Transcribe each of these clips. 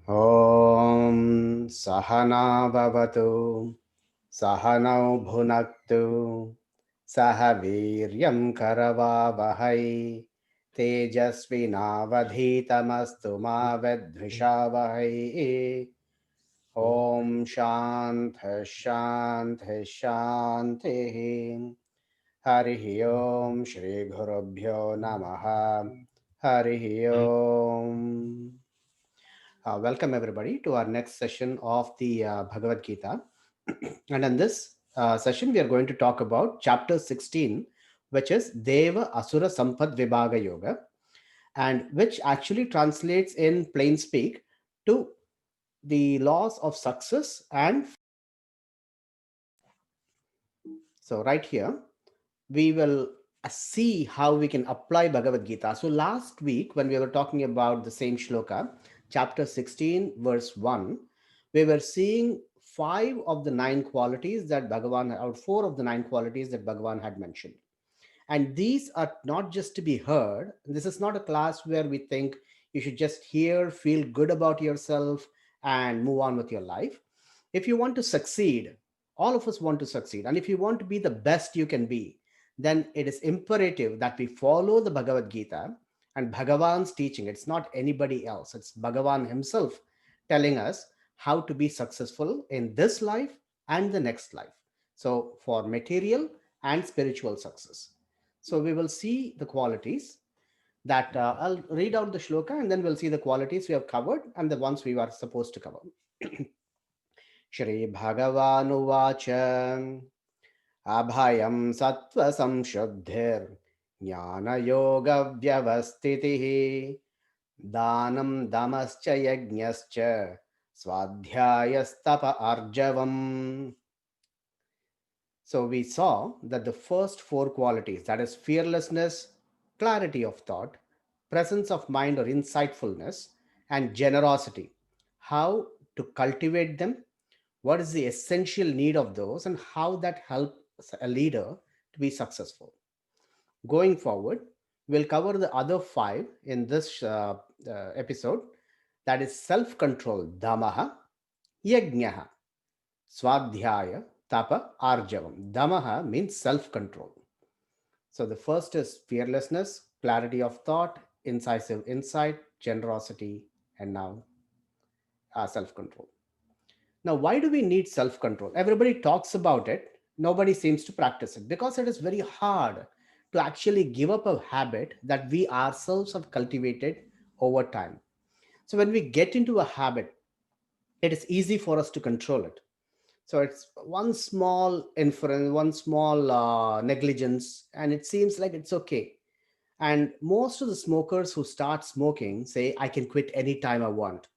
Om Sahana Bhavatu Sahanau Bhunaktu Sahaviryam Karavavahai Tejasvinavadhitamastu ma Vedvishavahai. Om Shantha Shantha Shantha. Harihi Om Shri Gurubhyo Namaha. Harihi Om. Welcome everybody to our next session of the Bhagavad Gita. And in this session, we are going to talk about chapter 16, which is Deva Asura Sampad Vibhaga Yoga, and which actually translates in plain speak to the laws of success. And so, right here, we will see how we can apply Bhagavad Gita. So, last week, when we were talking about the same shloka, chapter 16, verse 1, we were seeing five of the nine qualities that Bhagavan, or four of the nine qualities that Bhagavan had mentioned. And these are not just to be heard. This is not a class where we think you should just hear, feel good about yourself, and move on with your life. If you want to succeed, all of us want to succeed. And if you want to be the best you can be, then it is imperative that we follow the Bhagavad Gita and Bhagavan's teaching. It's not anybody else, it's Bhagavan himself telling us how to be successful in this life and the next life. So, for material and spiritual success. So we will see the qualities that I'll read out the shloka and then we'll see the qualities we have covered and the ones we were supposed to cover. Shri Bhagavanuvacha Abhayam Sattva Samshuddhir Jnana Yoga Vyavastitihi Danam Damascha Yajnascha Swadhyayastapa Arjavam. So we saw that the first four qualities, that is fearlessness, clarity of thought, presence of mind or insightfulness, and generosity, how to cultivate them, what is the essential need of those, and how that helps a leader to be successful. Going forward, we'll cover the other five in this episode, that is self control, damaha, yajnaha, Swadhyaya, Tapa, Arjavam. Damaha means self control. So the first is fearlessness, clarity of thought, incisive insight, generosity, and now self control. Now, why do we need self control? Everybody talks about it, nobody seems to practice it because it is very hard to actually give up a habit that we ourselves have cultivated over time. So when we get into a habit, it is easy for us to control it. So it's one small inference, one small negligence, and it seems like it's okay. And most of the smokers who start smoking say, I can quit anytime I want.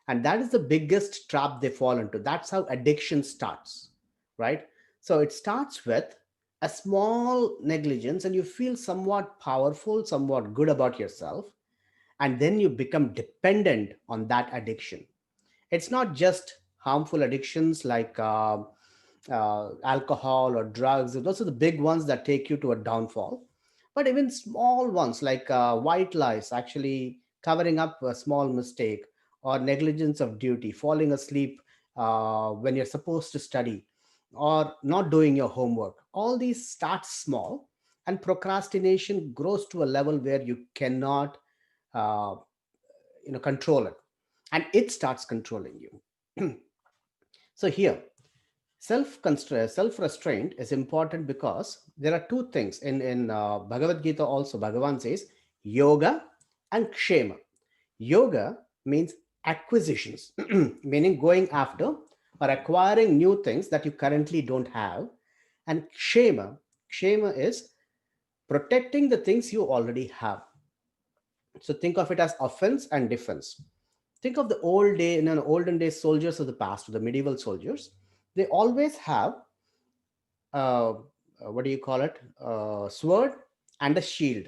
And that is the biggest trap they fall into. That's how addiction starts, right? So it starts with a small negligence, and you feel somewhat powerful, somewhat good about yourself. And then you become dependent on that addiction. It's not just harmful addictions like alcohol or drugs. Those are the big ones that take you to a downfall. But even small ones like white lies, actually covering up a small mistake, or negligence of duty, falling asleep when you're supposed to study, or not doing your homework. All these start small, and procrastination grows to a level where you cannot, uh, control it, and it starts controlling you. So here, self restraint is important because there are two things in Bhagavad Gita. Also, Bhagavan says yoga and kshema. Yoga means acquisitions, meaning going after or acquiring new things that you currently don't have. And kshema is protecting the things you already have. So think of it as offense and defense. Think of the olden days soldiers of the past, the medieval soldiers. They always have uh, what do you call it? Sword and a shield.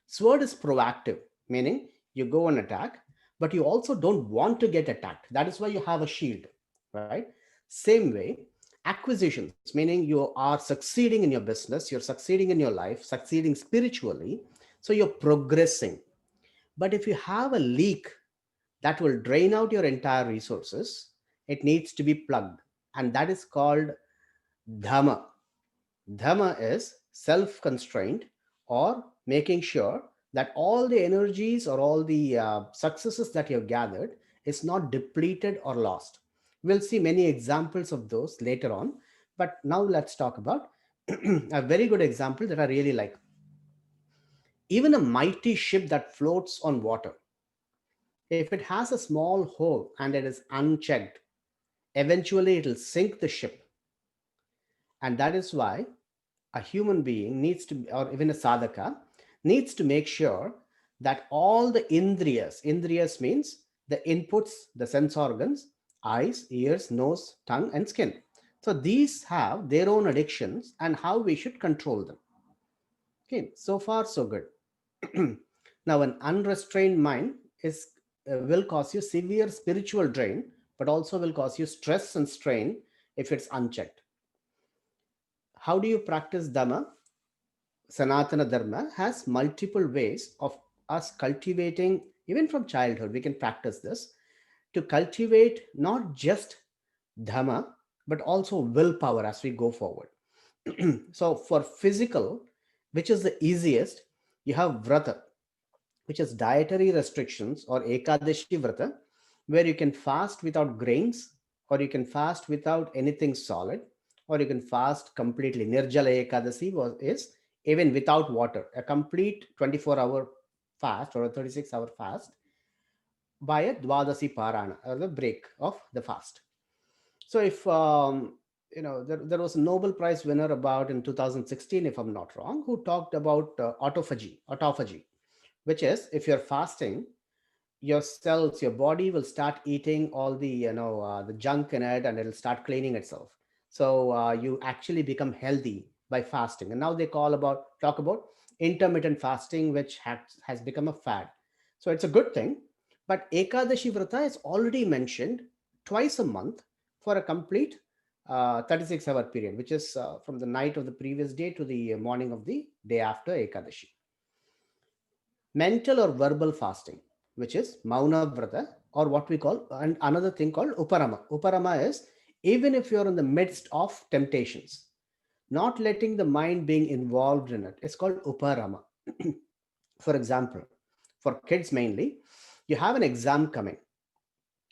Sword is proactive, meaning you go and attack, but you also don't want to get attacked. That is why you have a shield, right? Same way, acquisitions, meaning you are succeeding in your business, you're succeeding in your life, succeeding spiritually, so you're progressing. But if you have a leak that will drain out your entire resources. It needs to be plugged, and that is called dhamma. Dhamma is self constraint, or making sure that all the energies or all the successes that you have gathered is not depleted or lost. We'll see many examples of those later on, but now let's talk about a very good example that I really like. Even a mighty ship that floats on water, if it has a small hole and it is unchecked, eventually it will sink the ship. And that is why a human being needs to, or even a sadhaka, needs to make sure that all the indriyas means the inputs, the sense organs, eyes, ears, nose, tongue, and skin. So these have their own addictions and how we should control them. Okay, so far so good. Now, an unrestrained mind is will cause you severe spiritual drain, but also will cause you stress and strain if it's unchecked. How do you practice Dhamma? Sanatana Dharma has multiple ways of us cultivating, even from childhood, we can practice this to cultivate not just Dhamma, but also willpower as we go forward. So, for physical, which is the easiest, you have Vrata, which is dietary restrictions or Ekadashi Vrata, where you can fast without grains, or you can fast without anything solid, or you can fast completely. Nirjala Ekadasi is even without water, a complete 24-hour fast or a 36-hour fast by a Dwadasi Parana, or the break of the fast. So if there was a Nobel Prize winner about in 2016, if I'm not wrong, who talked about autophagy, which is if you're fasting, your cells, your body will start eating all the the junk in it, and it'll start cleaning itself. So you actually become healthy by fasting. And now they talk about intermittent fasting, which has become a fad. So it's a good thing. But Ekadashi Vrata is already mentioned twice a month for a complete 36-hour period, which is from the night of the previous day to the morning of the day after Ekadashi. Mental or verbal fasting, which is Mauna Vrata, or what we call, and another thing called Uparama. Uparama is even if you're in the midst of temptations, not letting the mind being involved in it. It's called Uparama. For example, for kids mainly, you have an exam coming,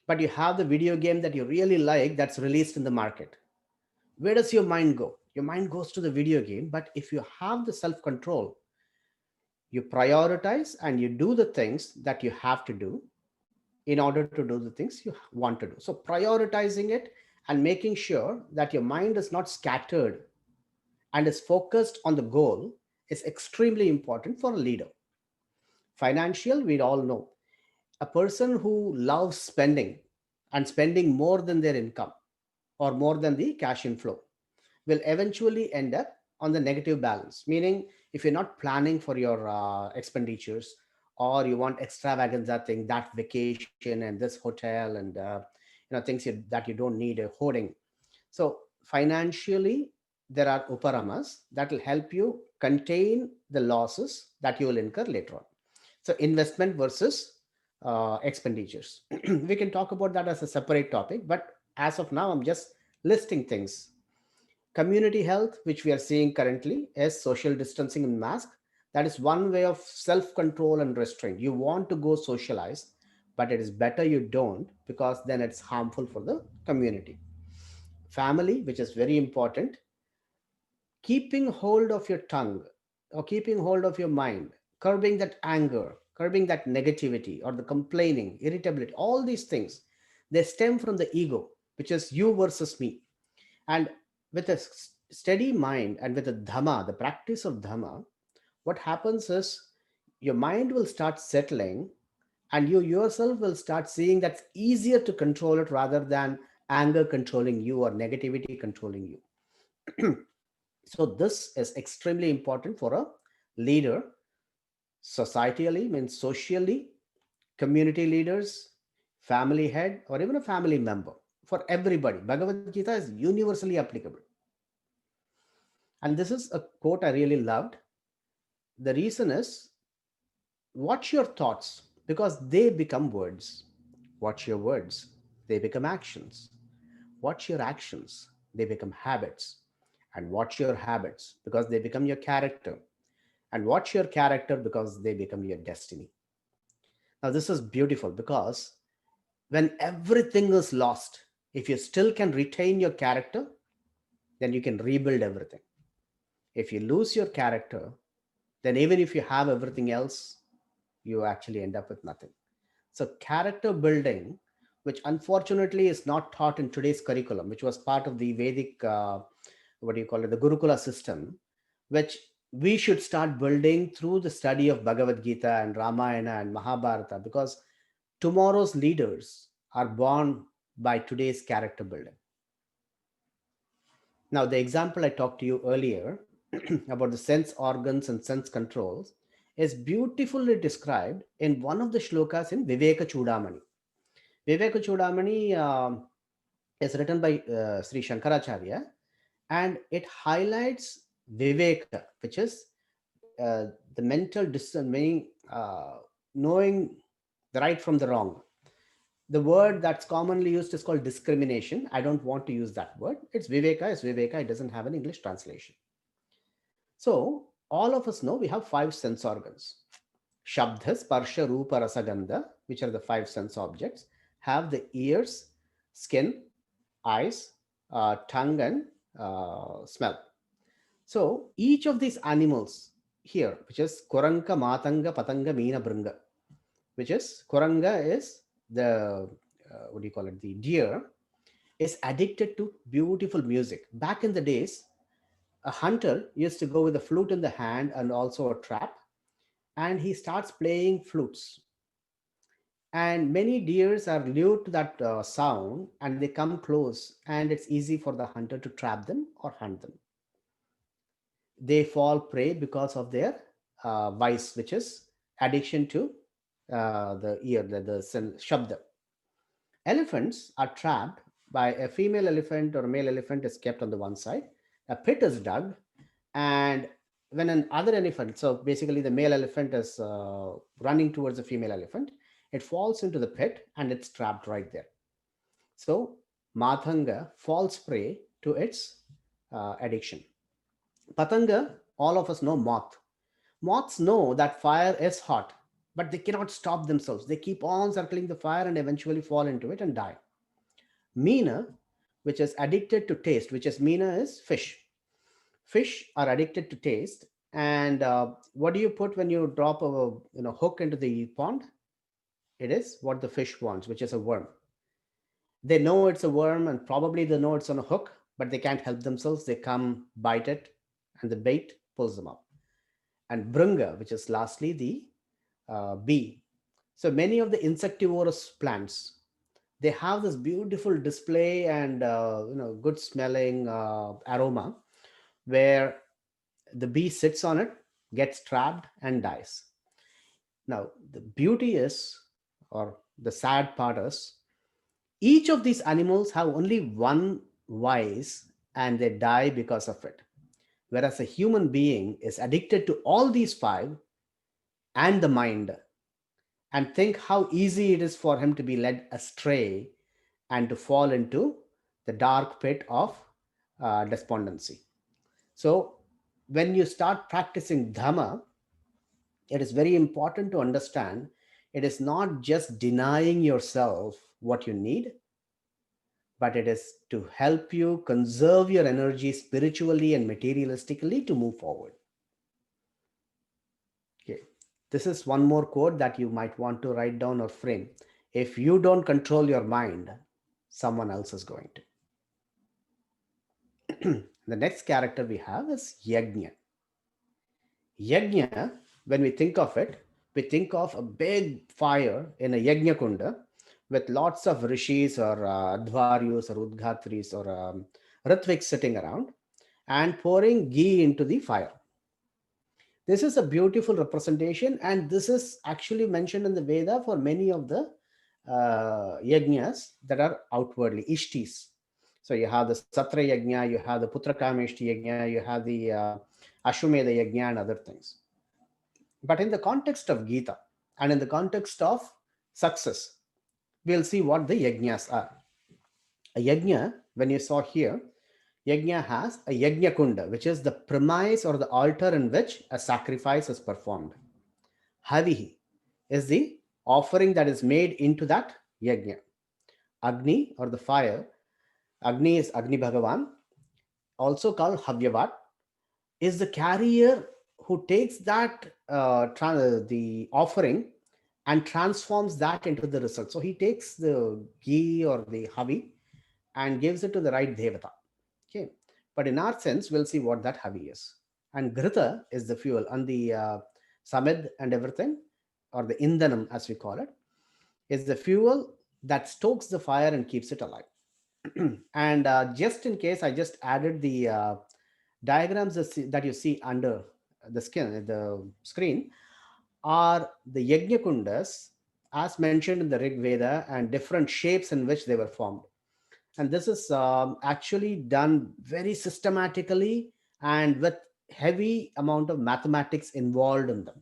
but you have the video game that you really like that's released in the market. Where does your mind go? Your mind goes to the video game, but if you have the self control, you prioritize and you do the things that you have to do in order to do the things you want to do. So prioritizing it and making sure that your mind is not scattered and is focused on the goal is extremely important for a leader. Financial, we all know, a person who loves spending and spending more than their income or more than the cash inflow will eventually end up on the negative balance. Meaning, if you're not planning for your expenditures, or you want extravaganza thing, that vacation and this hotel and things that you don't need, hoarding. So financially, there are uparamas that will help you contain the losses that you will incur later on. So investment versus expenditures. We can talk about that as a separate topic, but as of now, I'm just listing things. Community health, which we are seeing currently, is social distancing and mask. That is one way of self control and restraint. You want to go socialize, but it is better you don't, because then it's harmful for the community. Family, which is very important, keeping hold of your tongue or keeping hold of your mind, curbing that anger, curbing that negativity or the complaining, irritability, all these things, they stem from the ego, which is you versus me. And with a steady mind and with the dhamma, the practice of dhamma, what happens is your mind will start settling, and you yourself will start seeing that's easier to control it rather than anger controlling you or negativity controlling you. So this is extremely important for a leader, societally, means socially, community leaders, family head, or even a family member. For everybody, Bhagavad Gita is universally applicable. And this is a quote I really loved. The reason is, watch your thoughts because they become words. Watch your words, they become actions. Watch your actions, they become habits. And watch your habits because they become your character. And watch your character because they become your destiny. Now, this is beautiful because when everything is lost, if you still can retain your character, then you can rebuild everything. If you lose your character, then even if you have everything else, you actually end up with nothing. So, character building, which unfortunately is not taught in today's curriculum, which was part of the Vedic, what do you call it, the Gurukula system, which we should start building through the study of Bhagavad Gita and Ramayana and Mahabharata, because tomorrow's leaders are born by today's character building. Now, the example I talked to you earlier about the sense organs and sense controls is beautifully described in one of the shlokas in Viveka Chudamani. Viveka Chudamani is written by Sri Shankaracharya, and it highlights Viveka, which is the mental discerning, knowing the right from the wrong. The word that's commonly used is called discrimination. I don't want to use that word. It's Viveka, it's Viveka, it doesn't have an English translation. So, all of us know we have five sense organs. Shabdha, Sparsha, Rupa, Rasa, Gandha, which are the five sense objects, have the ears, skin, eyes, tongue, and smell. So, each of these animals here, which is Kuranka, Matanga, Patanga, Meena, Bringa, which is Kuranga is the, what do you call it, the deer, is addicted to beautiful music. Back in the days, a hunter used to go with a flute in the hand and also a trap, and he starts playing flutes. And many deers are lured to that sound, and they come close, and it's easy for the hunter to trap them or hunt them. They fall prey because of their vice, which is addiction to the ear, the shabda. Elephants are trapped by a female elephant or a male elephant is kept on the one side. A pit is dug, and when an other elephant, so basically the male elephant is running towards the female elephant, it falls into the pit and it's trapped right there. So Mathanga falls prey to its addiction. Patanga, all of us know moth. Moths know that fire is hot, but they cannot stop themselves. They keep on circling the fire and eventually fall into it and die. Meena, which is addicted to taste, which is Meena is fish. Fish are addicted to taste. And what do you put when you drop a hook into the pond? It is what the fish wants, which is a worm. They know it's a worm and probably they know it's on a hook, but they can't help themselves. They come, bite it, and the bait pulls them up. And Brunga, which is lastly the bee. So many of the insectivorous plants, they have this beautiful display and good smelling aroma where the bee sits on it, gets trapped, and dies. Now, the beauty is, or the sad part is, each of these animals have only one vice and they die because of it. Whereas a human being is addicted to all these five and the mind. And think how easy it is for him to be led astray and to fall into the dark pit of despondency. So, when you start practicing Dhamma, it is very important to understand it is not just denying yourself what you need, but it is to help you conserve your energy spiritually and materialistically to move forward. Okay. This is one more quote that you might want to write down or frame. If you don't control your mind, someone else is going to. The next character we have is Yajna. Yajna, when we think of it, we think of a big fire in a Yajna Kunda with lots of rishis or advaryus or udghatris or ritviks sitting around and pouring ghee into the fire. This is a beautiful representation, and this is actually mentioned in the Veda for many of the yajnas that are outwardly ishtis. So you have the Satra yajna, you have the Putrakameshti yajna, you have the Ashwamedha yajna, and other things. But in the context of Gita and in the context of success, we'll see what the yajnas are. A yajna, when you saw here, yajna has a yajna kunda, which is the premise or the altar in which a sacrifice is performed. Havihi is the offering that is made into that yajna. Agni or the fire, Agni is Agni Bhagavan, also called Havyavat, is the carrier who takes that the offering and transforms that into the result. So he takes the ghee or the havi and gives it to the right devata. Okay, but in our sense, we'll see what that havi is. And grita is the fuel, and the samid and everything, or the indhanam as we call it, is the fuel that stokes the fire and keeps it alive. And just in case, I just added the diagrams that you see under the screen are the yajna kundas as mentioned in the Rig Veda and different shapes in which they were formed. And this is actually done very systematically and with heavy amount of mathematics involved in them.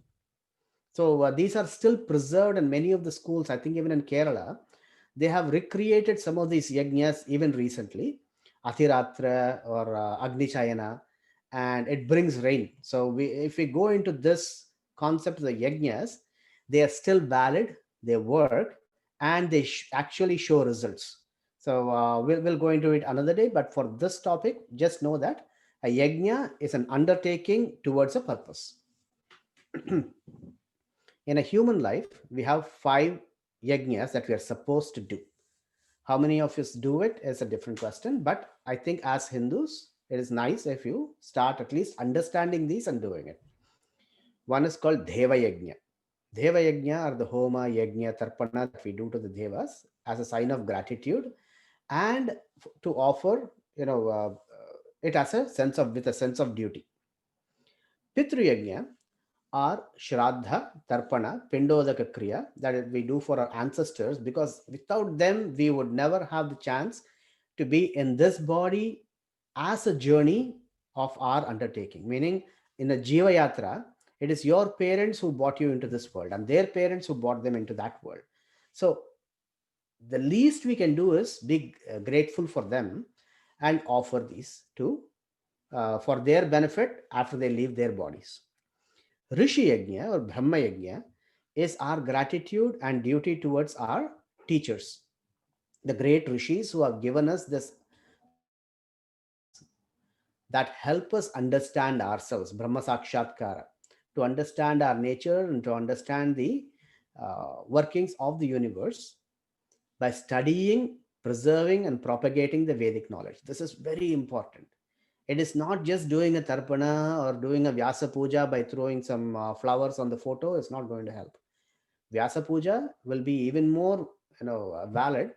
So these are still preserved in many of the schools. I think even in Kerala, they have recreated some of these yajnas even recently, Athiratra or Agni Chayana, and it brings rain. So if we go into this concept of the yajnas, they are still valid, they work, and they actually show results. So we'll go into it another day. But for this topic, just know that a yajna is an undertaking towards a purpose. In a human life, we have five yajnas that we are supposed to do. How many of us do it is a different question, but I think as Hindus, it is nice if you start at least understanding these and doing it. One is called Deva Yajna. Deva Yajna are the Homa, Yajna, Tarpana that we do to the Devas as a sign of gratitude and to offer, it as a sense of with a sense of duty. Pitru Yajna are Shraddha, Tarpana, Pindodaka Kriya that we do for our ancestors, because without them, we would never have the chance to be in this body as a journey of our undertaking. Meaning, in a Jiva Yatra, it is your parents who brought you into this world and their parents who brought them into that world. So, the least we can do is be grateful for them and offer these to for their benefit after they leave their bodies. Rishi Yajna or Brahma Yajna is our gratitude and duty towards our teachers, the great rishis who have given us this wisdoms that help us understand ourselves, Brahma Sakshatkara, to understand our nature and to understand the workings of the universe by studying, preserving, and propagating the Vedic knowledge. This is very important. It is not just doing a tarpana or doing a Vyasa Puja by throwing some flowers on the photo. It's not going to help. Vyasa Puja will be even more, valid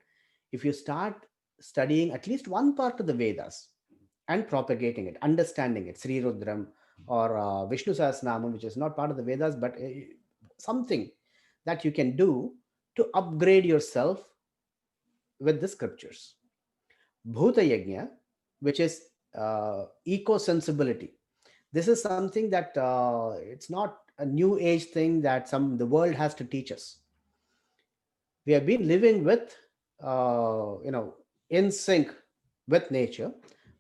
if you start studying at least one part of the Vedas and propagating it, understanding it, Sri Rudram or Vishnu Sahasranamam, which is not part of the Vedas, but something that you can do to upgrade yourself with the scriptures. Bhuta Yajna, which is eco sensibility. This is something that it's not a new age thing that the world has to teach us. We have been living with, in sync with nature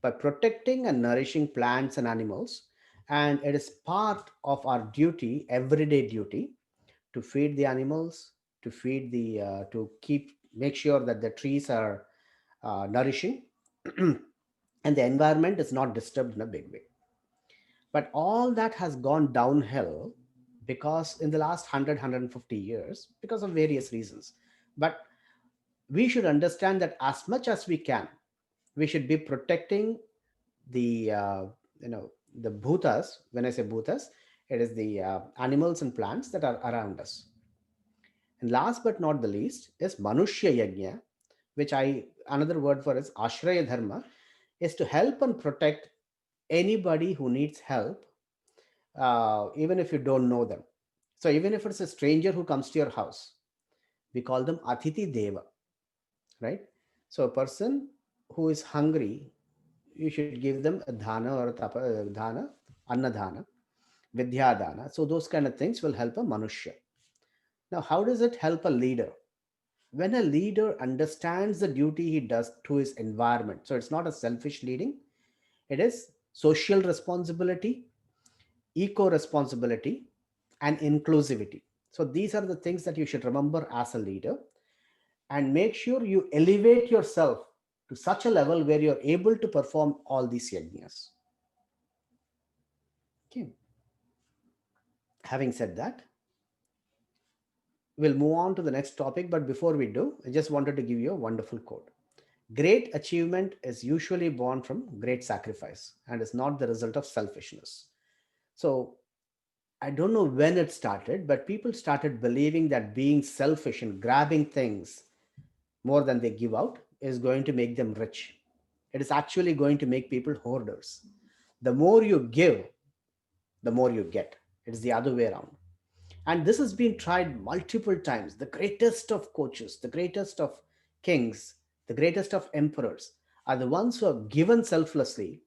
by protecting and nourishing plants and animals, and it is part of our duty, everyday duty, to feed the animals, to feed the to keep make sure that the trees are nourishing and the environment is not disturbed in a big way. But all that has gone downhill because in the last 100 years because of various reasons. But we should understand that as much as we can, we should be protecting the the bhutas. When I say bhutas, it is the animals and plants that are around us. And last but not the least is manushya yajna, which I another word for is ashraya dharma, is to help and protect anybody who needs help, even if you don't know them. So even if it's a stranger who comes to your house, we call them atiti deva, right? So a person who is hungry, you should give them a dhana or a dhana, annadhana, vidyadana. So those kind of things will help a manushya. Now, how does it help a leader? When a leader understands the duty he does to his environment, so it's not a selfish leading, it is social responsibility, eco responsibility, and inclusivity. So these are the things that you should remember as a leader, and make sure you elevate yourself to such a level where you're able to perform all these yajnas. Okay. Having said that, we'll move on to the next topic. But before we do, I just wanted to give you a wonderful quote. Great achievement is usually born from great sacrifice and is not the result of selfishness. So I don't know when it started, but people started believing that being selfish and grabbing things more than they give out is going to make them rich. It is actually going to make people hoarders. The more you give, the more you get. It is the other way around. And this has been tried multiple times. The greatest of coaches, the greatest of kings, the greatest of emperors are the ones who have given selflessly,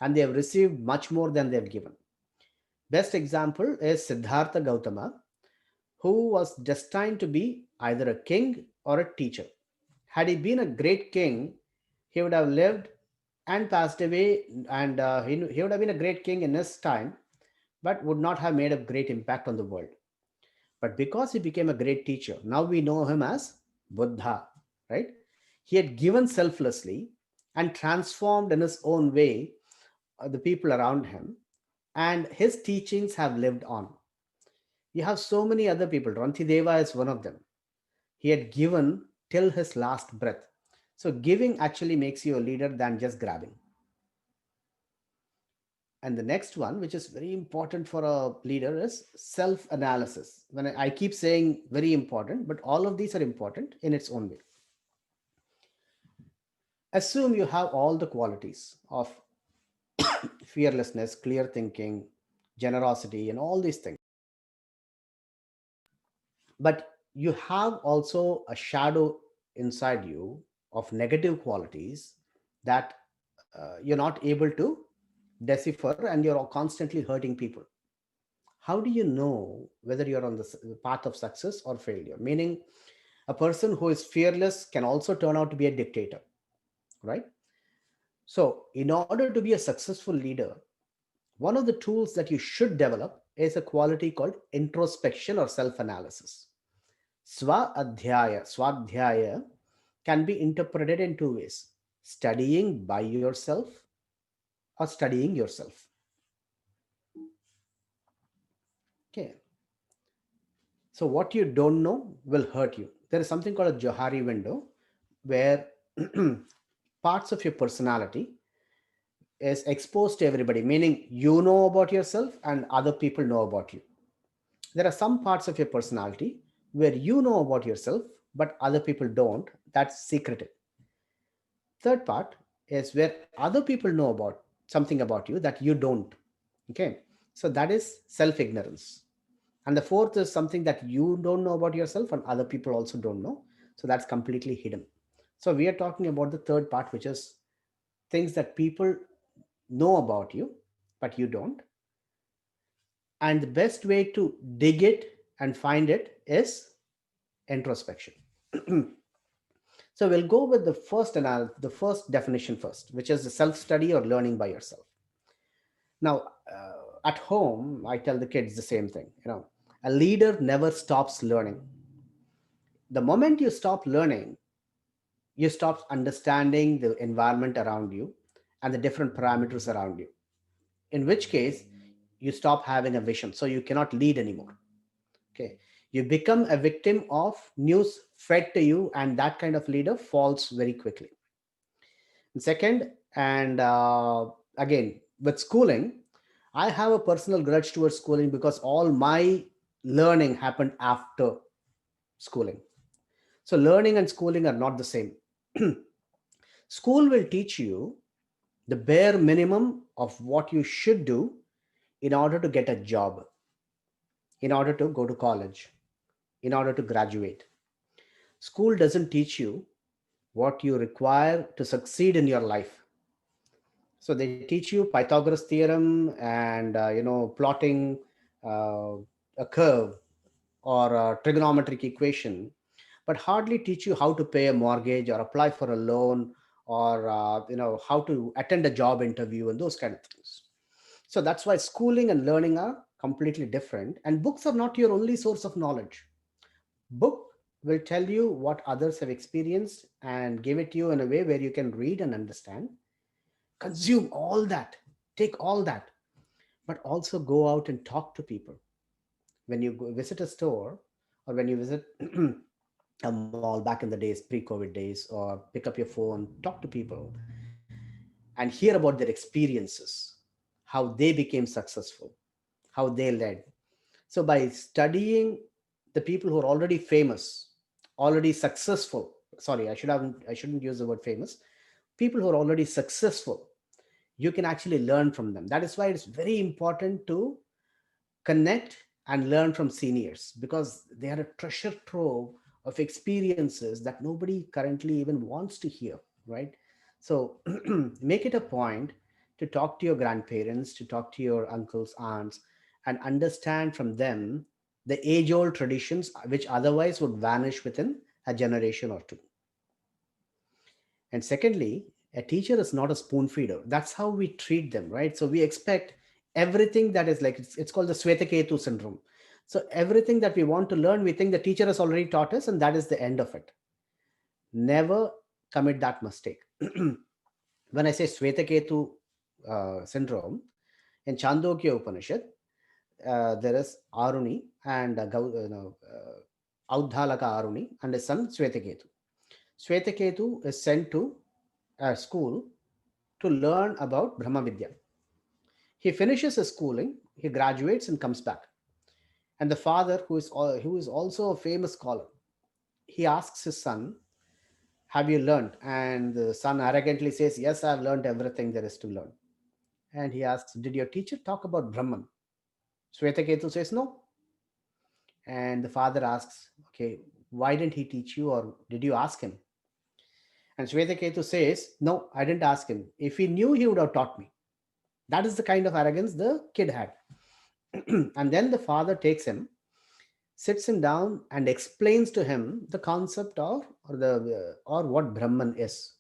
and they have received much more than they have given. Best example is Siddhartha Gautama, who was destined to be either a king or a teacher. Had he been a great king, he would have lived and passed away, and he would have been a great king in his time, but would not have made a great impact on the world. But because he became a great teacher, now we know him as Buddha, right? He had given selflessly and transformed in his own way the people around him, and his teachings have lived on. You have so many other people. Rantideva is one of them. He had given till his last breath. So giving actually makes you a leader than just grabbing. And the next one, which is very important for a leader, is self analysis. When I keep saying very important, but all of these are important in its own way. Assume you have all the qualities of fearlessness, clear thinking, generosity, and all these things. But you have also a shadow inside you of negative qualities that you're not able to decipher, and you're constantly hurting people. How do you know whether you're on the path of success or failure? Meaning, a person who is fearless can also turn out to be a dictator, right? So, in order to be a successful leader, one of the tools that you should develop is a quality called introspection or self analysis. Swadhyaya can be interpreted in two ways: studying by yourself or studying yourself. Okay. So, what you don't know will hurt you. There is something called a Johari window where parts of your personality is exposed to everybody, meaning you know about yourself and other people know about you. There are some parts of your personality where you know about yourself, but other people don't. That's secretive. Third part is where other people know about something about you that you don't. Okay. So that is self ignorance. And the fourth is something that you don't know about yourself and other people also don't know. So that's completely hidden. So we are talking about the third part, which is things that people know about you, but you don't. And the best way to dig it and find it is introspection. So we'll go with the first definition first, which is the self-study or learning by yourself. Now, at home, I tell the kids the same thing. A leader never stops learning. The moment you stop learning, you stop understanding the environment around you and the different parameters around you. In which case, you stop having a vision, so you cannot lead anymore. Okay, you become a victim of news fed to you, and that kind of leader falls very quickly. And second, and again, with schooling, I have a personal grudge towards schooling because all my learning happened after schooling. So learning and schooling are not the same. School will teach you the bare minimum of what you should do in order to get a job, in order to go to college, in order to graduate. School doesn't teach you what you require to succeed in your life. So they teach you Pythagoras theorem and plotting uh, a curve or a trigonometric equation, but hardly teach you how to pay a mortgage or apply for a loan, or how to attend a job interview and those kind of things. So that's why schooling and learning are completely different, and books are not your only source of knowledge. Book will tell you what others have experienced and give it to you in a way where you can read and understand, consume all that, take all that, but also go out and talk to people. When you go visit a store, or when you visit a mall back in the days, pre-COVID days, or pick up your phone, talk to people and hear about their experiences, how they became successful, how they led. So by studying the people who are already famous, already successful, sorry, I shouldn't use the word famous, people who are already successful, you can actually learn from them. That is why it's very important to connect and learn from seniors, because they are a treasure trove of experiences that nobody currently even wants to hear, right? So make it a point to talk to your grandparents, to talk to your uncles, aunts, and understand from them the age old traditions which otherwise would vanish within a generation or two. And secondly, a teacher is not a spoon feeder. That's how we treat them, right? So we expect everything that is like, it's called the Swetaketu syndrome. So everything that we want to learn, we think the teacher has already taught us, and that is the end of it. Never commit that mistake. When I say Swetaketu syndrome, in Chandogya Upanishad, there is Aruni and Audhalaka Aruni and his son Swetaketu. Swetaketu is sent to a school to learn about Brahma Vidya. He finishes his schooling, he graduates and comes back. And the father, who is also a famous scholar, he asks his son, "Have you learned?" And the son arrogantly says, "Yes, I've learned everything there is to learn." And he asks, "Did your teacher talk about Brahman?" Swetaketu says, "No." And the father asks, "Okay, why didn't he teach you, or did you ask him?" And Swetaketu says, "No, I didn't ask him. If he knew, he would have taught me." That is the kind of arrogance the kid had. And then the father takes him, sits him down, and explains to him the concept of, or what Brahman is.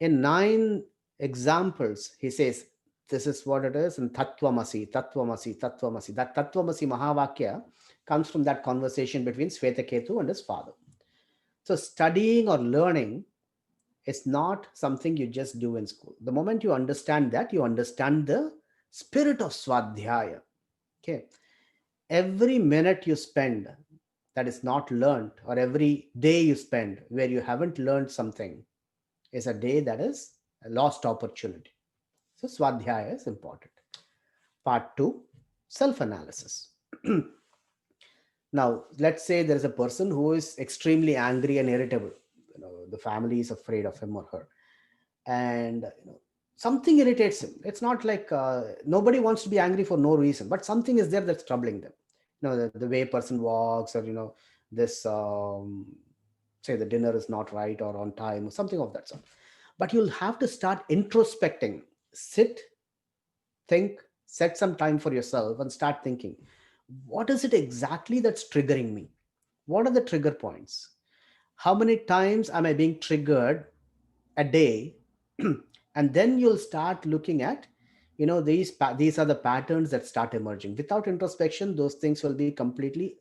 In 9 examples, he says, "This is what it is," and Tattvamasi, Tattvamasi, Tattvamasi. That Tattvamasi Mahavakya comes from that conversation between Swetaketu and his father. So studying or learning is not something you just do in school. The moment you understand that, you understand the spirit of Swadhyaya. Okay. Every minute you spend that is not learned, or every day you spend where you haven't learned something, is a day that is a lost opportunity. So Swadhyaya is important. Part 2, self-analysis. Now, let's say there is a person who is extremely angry and irritable. The family is afraid of him or her, and something irritates him. It's not like nobody wants to be angry for no reason, but something is there that's troubling them. The way person walks, or this say the dinner is not right or on time, or something of that sort. But you'll have to start introspecting. Sit, think, set some time for yourself and start thinking, what is it exactly that's triggering me? What are the trigger points? How many times am I being triggered a day? And then you'll start looking at, these are the patterns that start emerging. Without introspection, those things will be completely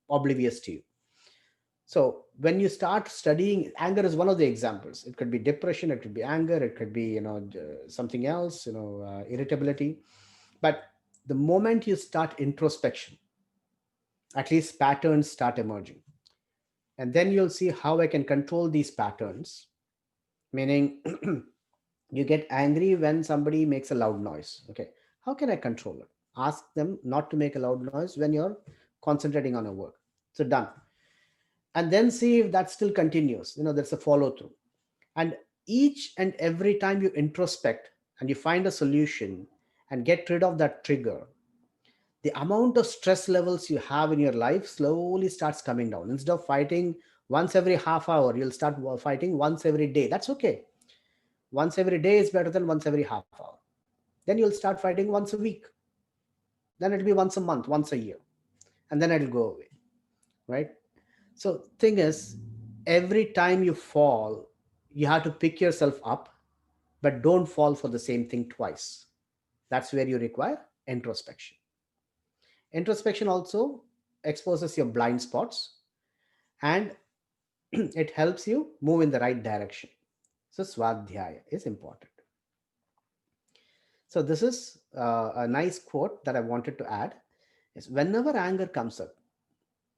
oblivious to you. So when you start studying, anger is one of the examples. It could be depression, it could be anger, it could be something else, irritability. But the moment you start introspection, at least patterns start emerging. And then you'll see how I can control these patterns. Meaning, you get angry when somebody makes a loud noise. Okay, how can I control it? Ask them not to make a loud noise when you're concentrating on a work. So done. And then see if that still continues. There's a follow through. And each and every time you introspect and you find a solution and get rid of that trigger, the amount of stress levels you have in your life slowly starts coming down. Instead of fighting once every half hour, you'll start fighting once every day. That's okay. Once every day is better than once every half hour. Then you'll start fighting once a week. Then it'll be once a month, once a year, and then it'll go away, right? So thing is, every time you fall, you have to pick yourself up, but don't fall for the same thing twice. That's where you require introspection. Introspection also exposes your blind spots, and it helps you move in the right direction. So swadhyaya is important. So this is a nice quote that I wanted to add is, whenever anger comes up,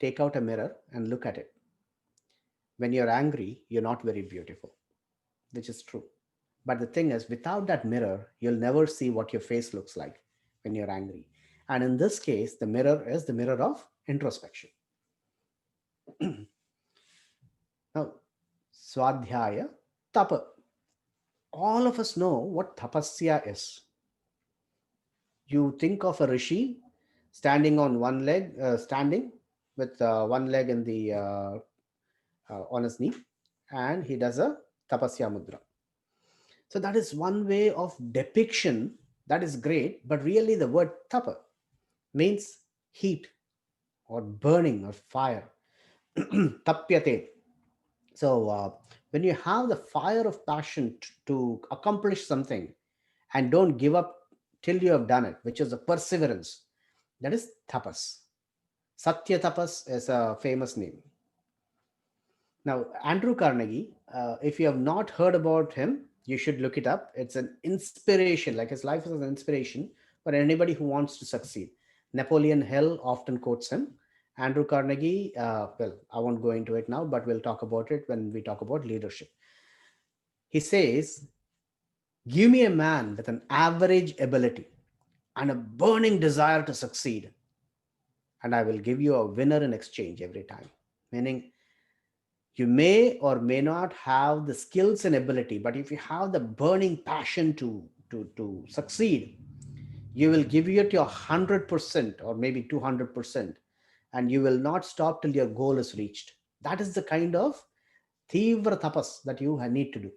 take out a mirror and look at it. When you're angry, you're not very beautiful, which is true. But the thing is, without that mirror, you'll never see what your face looks like when you're angry. And in this case, the mirror is the mirror of introspection. Now, swadhyaya, tapa. All of us know what tapasya is. You think of a rishi standing on one leg, standing with one leg in the on his knee, and he does a tapasya mudra. So that is one way of depiction that is great, but really the word tapa means heat or burning or fire. Tapyate. So when you have the fire of passion to accomplish something and don't give up till you have done it, which is a perseverance, that is tapas. Satya tapas is a famous name. Now, Andrew Carnegie, if you have not heard about him, you should look it up. It's an inspiration, like his life is an inspiration for anybody who wants to succeed. Napoleon Hill often quotes him. Andrew Carnegie, well, I won't go into it now, but we'll talk about it when we talk about leadership. He says, give me a man with an average ability and a burning desire to succeed, and I will give you a winner in exchange every time. Meaning, you may or may not have the skills and ability, but if you have the burning passion to succeed, you will give it your 100% or maybe 200%, and you will not stop till your goal is reached. That is the kind of tivra tapas that you need to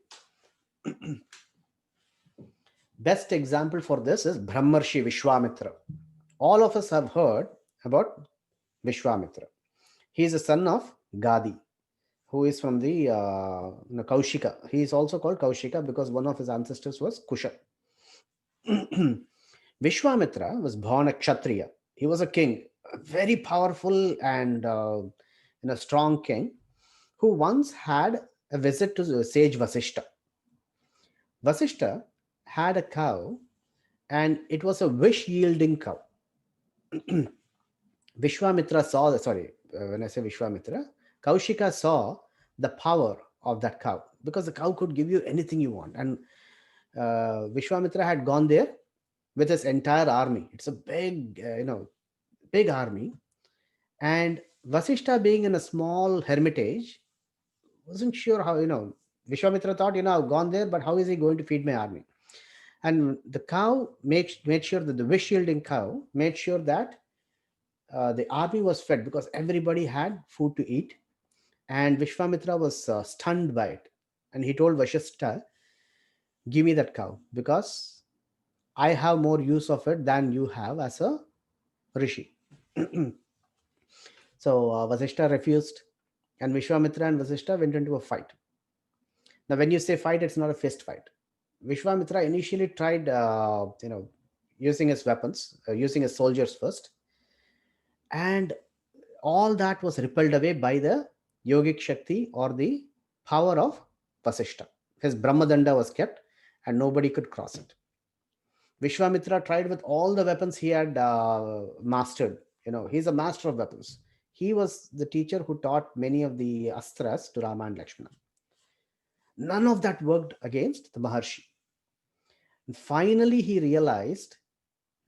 do. Best example for this is Brahmarshi Vishwamitra. All of us have heard about Vishwamitra. He is a son of Gadi, who is from the Kaushika. He is also called Kaushika because one of his ancestors was Kusha. Vishwamitra was born a Kshatriya. He was a king, a very powerful and strong king, who once had a visit to the sage Vasishta. Vasishta had a cow, and it was a wish-yielding cow. Vishwamitra saw the, sorry, when I say Vishwamitra, Kaushika saw the power of that cow, because the cow could give you anything you want. And Vishwamitra had gone there with his entire army. It's a big, big army. And Vasishta, being in a small hermitage, wasn't sure how, Vishwamitra thought, I've gone there, but how is he going to feed my army? And the cow made sure that the wish yielding cow made sure that the army was fed, because everybody had food to eat. And Vishwamitra was stunned by it. And he told Vashishta, give me that cow, because I have more use of it than you have as a rishi. So Vasishta refused, and Vishwamitra and Vasishta went into a fight. Now, when you say fight, it's not a fist fight. Vishwamitra initially tried, using his weapons, using his soldiers first, and all that was repelled away by the yogic Shakti or the power of Vasishta. His Brahmadanda was kept, and nobody could cross it. Vishwamitra tried with all the weapons he had mastered. He's a master of weapons. He was the teacher who taught many of the astras to Rama and Lakshmana. None of that worked against the Maharshi. And finally, he realized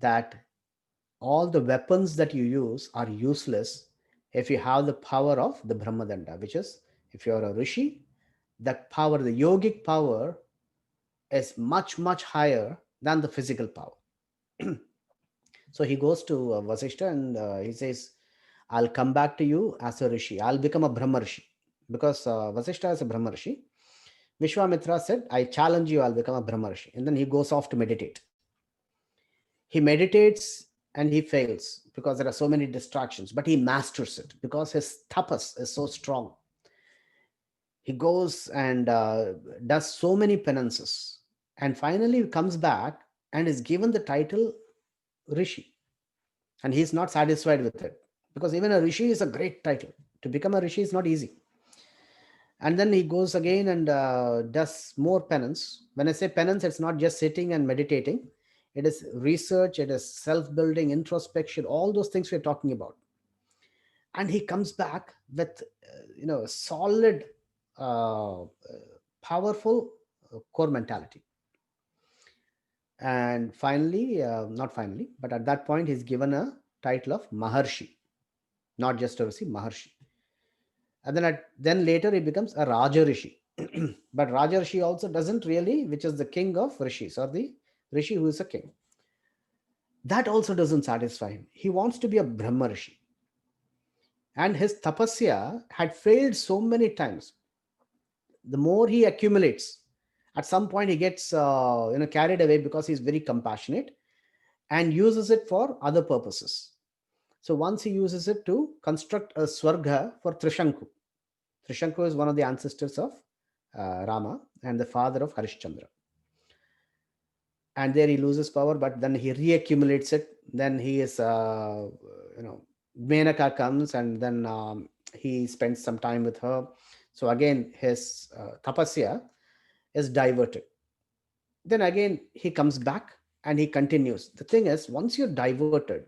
that all the weapons that you use are useless if you have the power of the Brahmadanda, which is, if you're a rishi, that power, the yogic power, is much, much higher than the physical power. So he goes to Vasishta, and he says, I'll come back to you as a rishi. I'll become a Brahma rishi, because Vasishta is a Brahma rishi. Vishwamitra said, I challenge you, I'll become a Brahma rishi. And then he goes off to meditate. He meditates, and he fails because there are so many distractions, but he masters it because his tapas is so strong. He goes and does so many penances, and finally comes back and is given the title Rishi. And he's not satisfied with it, because even a Rishi is a great title. To become a Rishi is not easy. And then he goes again and does more penance. When I say penance, it's not just sitting and meditating. It is research, it is self-building, introspection, all those things we're talking about. And he comes back with solid, powerful core mentality. And finally, not finally, but at that point, he's given a title of Maharshi, not just a Rishi, Maharshi. And then later he becomes a Raja Rishi. But Raja Rishi also doesn't really, which is the king of Rishis, or the Rishi who is a king. That also doesn't satisfy him. He wants to be a Brahma Rishi. And his tapasya had failed so many times. The more he accumulates, at some point he gets carried away, because he's very compassionate and uses it for other purposes. So once he uses it to construct a swarga for Trishanku. Trishanku is one of the ancestors of Rama and the father of Harishchandra. And there he loses power, but then he reaccumulates it. Then he is, Menaka comes, and then he spends some time with her. So again, his tapasya is diverted. Then again, he comes back and he continues. The thing is, once you're diverted,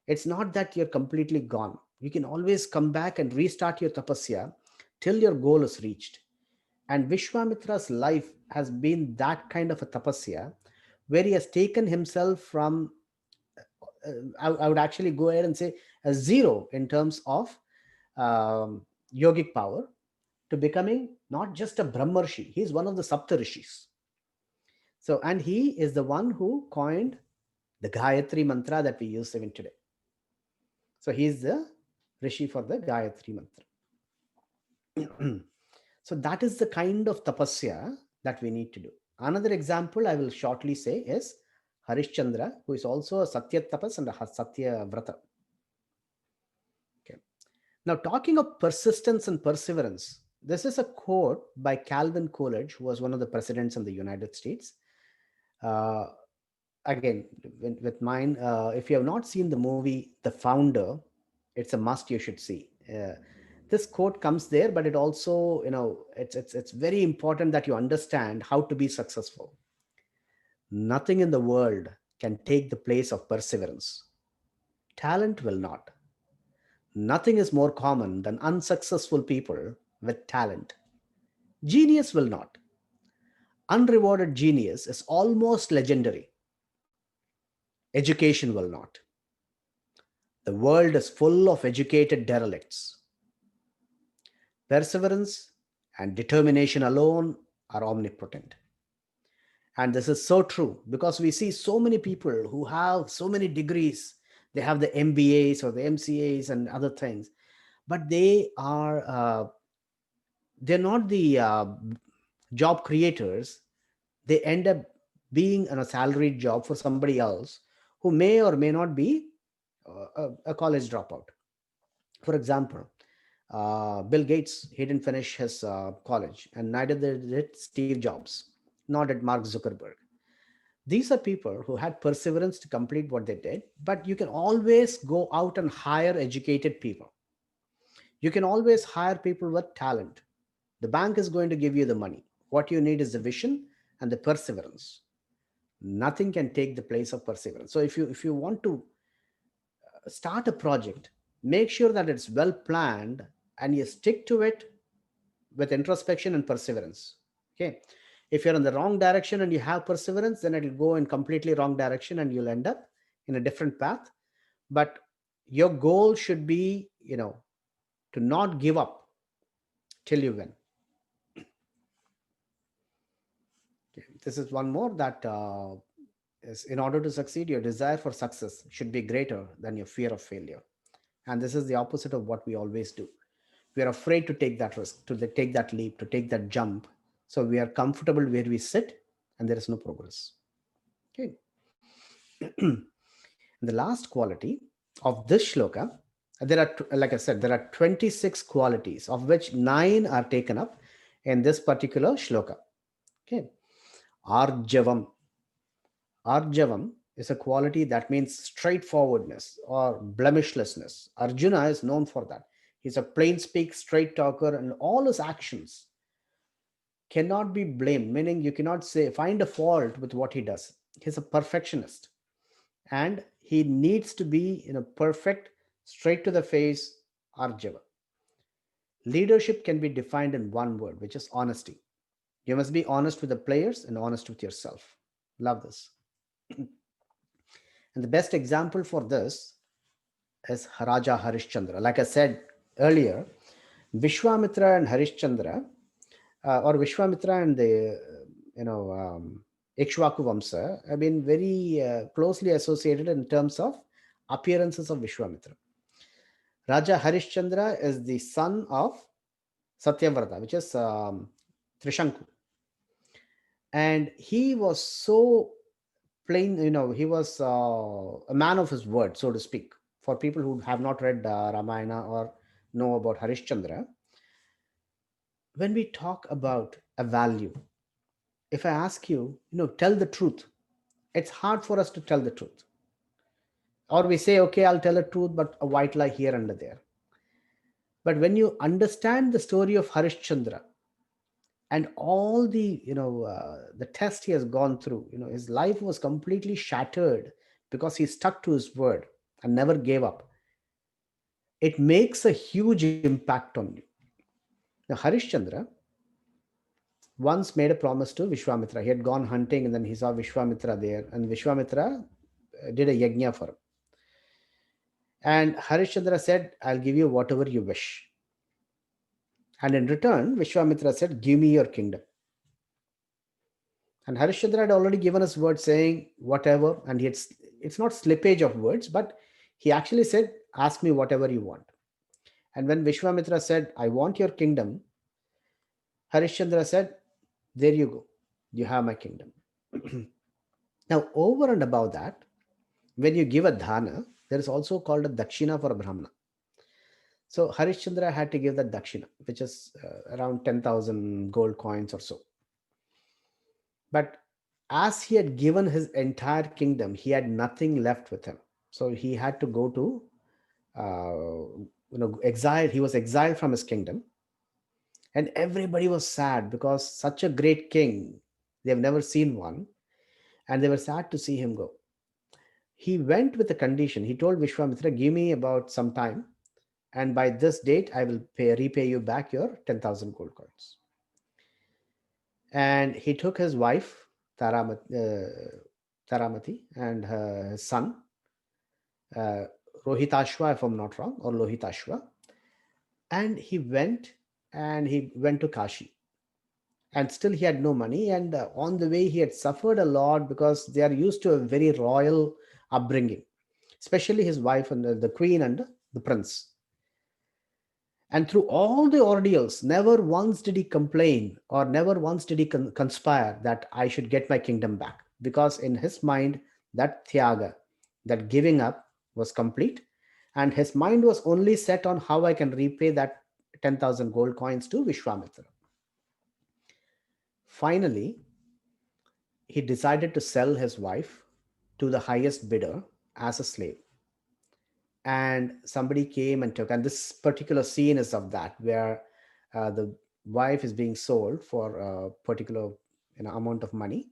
it's not that you're completely gone. You can always come back and restart your tapasya till your goal is reached. And Vishwamitra's life has been that kind of a tapasya, where he has taken himself from, I would actually go ahead and say, a zero in terms of um, yogic power, to becoming not just a Brahmarshi, he's one of the Sapta Rishis. So, and he is the one who coined the Gayatri mantra that we use even today. So, he's the Rishi for the Gayatri mantra. So, that is the kind of tapasya that we need to do. Another example I will shortly say is Harishchandra, who is also a Satya Tapas and a Satya Vrata. Okay. Now, talking of persistence and perseverance, this is a quote by Calvin Coolidge, who was one of the presidents in the United States. Uh, Again, with mine, if you have not seen the movie The Founder, it's a must you should see. This quote comes there, but it also, it's very important that you understand how to be successful. Nothing in the world can take the place of perseverance. Talent will not. Nothing is more common than unsuccessful people with talent. Genius will not. Unrewarded genius is almost legendary. Education will not. The world is full of educated derelicts. Perseverance and determination alone are omnipotent. And this is so true, because we see so many people who have so many degrees. They have the MBAs or the MCAs and other things, but they're not the job creators. They end up being in a salaried job for somebody else, who may or may not be a college dropout. For example, Bill Gates, he didn't finish his college, and neither did Steve Jobs, nor did Mark Zuckerberg. These are people who had perseverance to complete what they did, but you can always go out and hire educated people. You can always hire people with talent. The bank is going to give you the money. What you need is the vision and the perseverance. Nothing can take the place of perseverance. So if you want to start a project, make sure that it's well planned and you stick to it with introspection and perseverance. Okay. If you're in the wrong direction and you have perseverance, then it'll go in completely wrong direction and you'll end up in a different path. But your goal should be, to not give up till you win. Okay. This is one more that is, in order to succeed, your desire for success should be greater than your fear of failure. And this is the opposite of what we always do. We are afraid to take that risk, to take that leap, to take that jump. So we are comfortable where we sit, and there is no progress. Okay. And the last quality of this shloka, there are, like I said, there are 26 qualities, of which 9 are taken up in this particular shloka. Okay. Arjavam. Arjavam is a quality that means straightforwardness or blemishlessness. Arjuna is known for that. He's a plain speak, straight talker, and all his actions cannot be blamed, meaning you cannot say, find a fault with what he does. He's a perfectionist, and he needs to be perfect, straight to the face, Arjava. Leadership can be defined in one word, which is honesty. You must be honest with the players and honest with yourself. Love this. And the best example for this is Raja Harishchandra. Like I said earlier, Vishwamitra and Harishchandra, or Vishwamitra and the, Ikshvaku Vamsa have been very closely associated in terms of appearances of Vishwamitra. Raja Harishchandra is the son of Satyavrata, which is Trishanku. And he was so plain, he was a man of his word, so to speak. For people who have not read Ramayana or know about Harishchandra, when we talk about a value, if I ask you, tell the truth, it's hard for us to tell the truth. Or we say, okay, I'll tell the truth, but a white lie here and there. But when you understand the story of Harishchandra and all the, the test he has gone through, his life was completely shattered because he stuck to his word and never gave up. It makes a huge impact on you. Now, Harishchandra once made a promise to Vishwamitra. He had gone hunting and then he saw Vishwamitra there, and Vishwamitra did a yajna for him. And Harishchandra said, I'll give you whatever you wish. And in return, Vishwamitra said, give me your kingdom. And Harishchandra had already given us word saying whatever, and it's not slippage of words, but he actually said, ask me whatever you want. And when Vishwamitra said, I want your kingdom, Harishchandra said, there you go, you have my kingdom. Now, over and above that, when you give a dhana, there is also called a dakshina for a brahmana. So Harishchandra had to give the dakshina, which is around 10,000 gold coins or so. But as he had given his entire kingdom, he had nothing left with him. So he had to go to, exile. He was exiled from his kingdom. And everybody was sad because such a great king, they've never seen one. And they were sad to see him go. He went with a condition. He told Vishwamitra, give me about some time, and by this date I will repay you back your 10,000 gold coins. And he took his wife Taramati and his son uh, Rohitashva, if I'm not wrong, or Lohitashva, and he went to Kashi. And still he had no money, and on the way he had suffered a lot because they are used to a very royal upbringing, especially his wife and the queen and the prince. And through all the ordeals, never once did he complain or never once did he conspire that I should get my kingdom back. Because in his mind, that thyaga, that giving up was complete. And his mind was only set on how I can repay that 10,000 gold coins to Vishwamitra. Finally, he decided to sell his wife to the highest bidder as a slave. And somebody came and took, and this particular scene is of that, where the wife is being sold for a particular amount of money,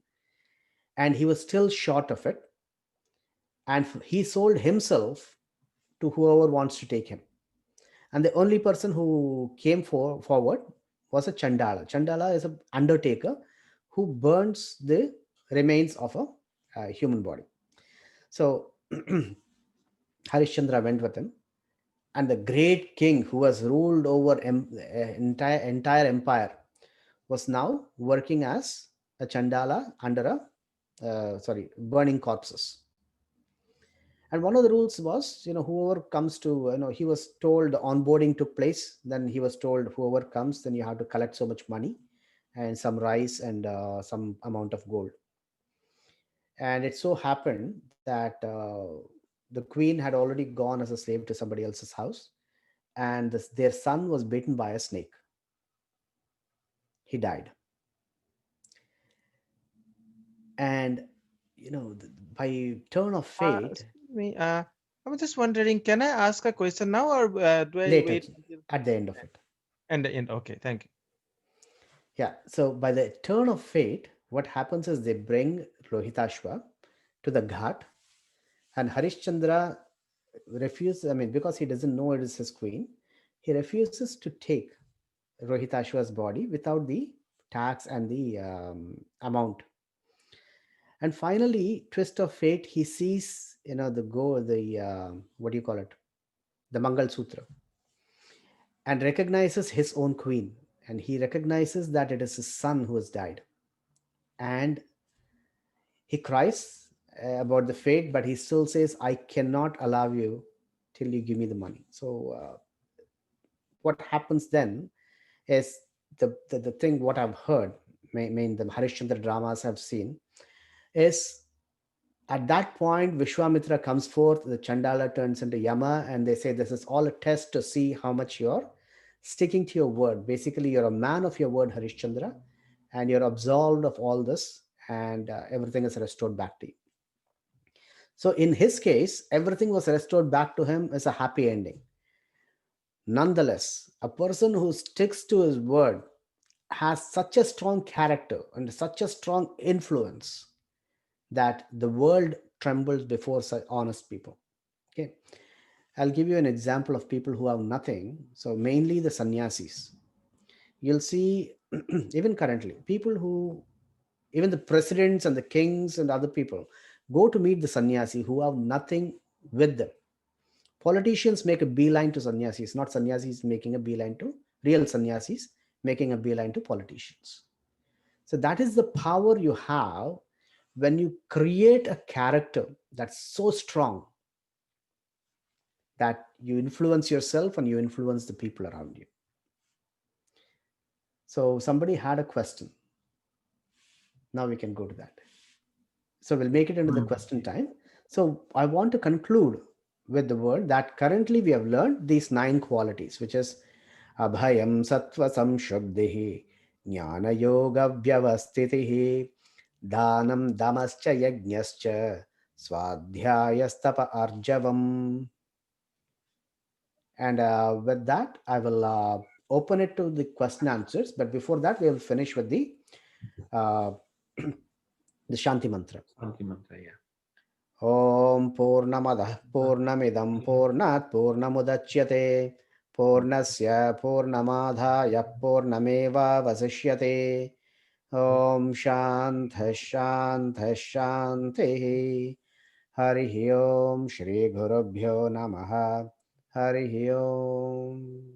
and he was still short of it, and he sold himself to whoever wants to take him. And the only person who came forward was a Chandala is an undertaker who burns the remains of a human body. So Harishchandra went with him, and the great king who has ruled over entire empire was now working as a Chandala under a burning corpses. And one of the rules was, whoever comes to, he was told the onboarding took place. Then he was told, whoever comes, then you have to collect so much money and some rice and some amount of gold. And it so happened that the queen had already gone as a slave to somebody else's house, and their son was bitten by a snake. He died. And by turn of fate, Excuse me. I'm just wondering, can I ask a question now, or do I later, wait until at the end of it. and the end? Okay, thank you. Yeah, so by the turn of fate, what happens is they bring Rohitashva to the ghat, and Harishchandra refuses, I mean, because he doesn't know it is his queen, he refuses to take Rohitashva's body without the tax and the amount. And finally, twist of fate, he sees, the what do you call it? The Mangal Sutra, and recognizes his own queen. And he recognizes that it is his son who has died. And he cries about the fate, but he still says, I cannot allow you till you give me the money. So, what happens then is the thing what I've heard, mean the Harishchandra dramas I've seen, is at that point, Vishwamitra comes forth, the Chandala turns into Yama, and they say this is all a test to see how much you're sticking to your word. Basically, you're a man of your word, Harishchandra, and you're absolved of all this, and everything is restored back to you. So, in his case, everything was restored back to him as a happy ending. Nonetheless, a person who sticks to his word has such a strong character and such a strong influence that the world trembles before such honest people. Okay, I'll give you an example of people who have nothing. So, mainly the sannyasis. You'll see, even currently, people who, even the presidents and the kings and other people, go to meet the sannyasi who have nothing with them. Politicians make a beeline to sannyasis, not sannyasis making a beeline to real sannyasis, making a beeline to politicians. So, that is the power you have when you create a character that's so strong that you influence yourself and you influence the people around you. So somebody had a question. Now we can go to that. So we'll make it into the Mm. question time. So I want to conclude with the word that currently we have learned these 9 qualities, which is abhayam sattva samshuddhihi, jnana yoga vyavastitihi, danam damascha yajnascha, swadhyayastapa arjavam. And with that, I will open it to the question answers. But before that, we will finish with uh, the Shanti mantra. Shanti mantra, yeah. Om Purnamadah Purnamidam Purnat Purnamudachyate Purnasya Purnamadhaya Purnameva Vasishyate. Om Shantha Shantha Shanti. Hari Om Shri Gurubhyo Namaha. Hari Om.